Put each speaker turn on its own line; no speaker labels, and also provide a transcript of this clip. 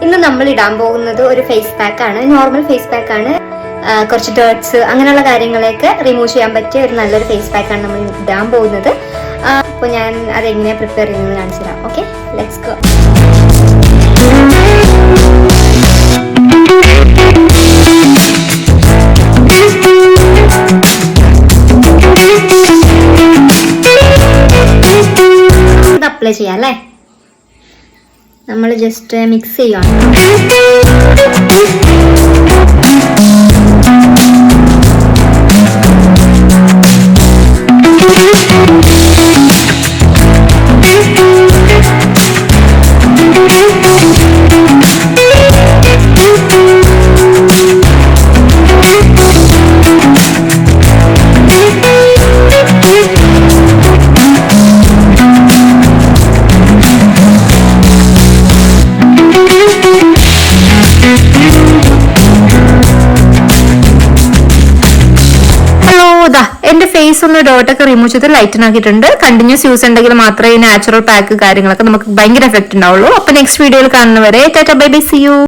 ഇന്ന് നമ്മൾ ഇടാൻ പോകുന്നത് ഒരു ഫേസ് പാക്ക് ആണ്, നോർമൽ ഫേസ് പാക്ക് ആണ്. കുറച്ച് ഡേർട്സ് അങ്ങനെയുള്ള കാര്യങ്ങളൊക്കെ റിമൂവ് ചെയ്യാൻ പറ്റിയ ഒരു നല്ലൊരു ഫേസ് പാക്ക് ആണ് നമ്മൾ ഇടാൻ പോകുന്നത്. അപ്പോൾ ഞാൻ അതെങ്ങനെയാണ് പ്രിപ്പയർ ചെയ്യുന്നത് കാണിച്ചു തരാം. Okay, let's go. അപ്ലൈ ചെയ്യാം അല്ലേ. നമ്മൾ ജസ്റ്റ് മിക്സ് ചെയ്യാണ്. എന്റെ ഫേസ് ഒന്ന് ഡോട്ടൊക്കെ റിമൂവ് ചെയ്ത് ലൈറ്റൻ ആക്കിയിട്ടുണ്ട്. കണ്ടിന്യൂസ് യൂസ് ഉണ്ടെങ്കിൽ മാത്രമേ ഈ നാച്ചുറൽ പാക്ക് കാര്യങ്ങളൊക്കെ നമുക്ക് ഭയങ്കര എഫക്ട് ഉണ്ടാവുള്ളൂ. അപ്പൊ നെക്സ്റ്റ് വീഡിയോയിൽ കാണുന്നവരെ tata bye bye, see U.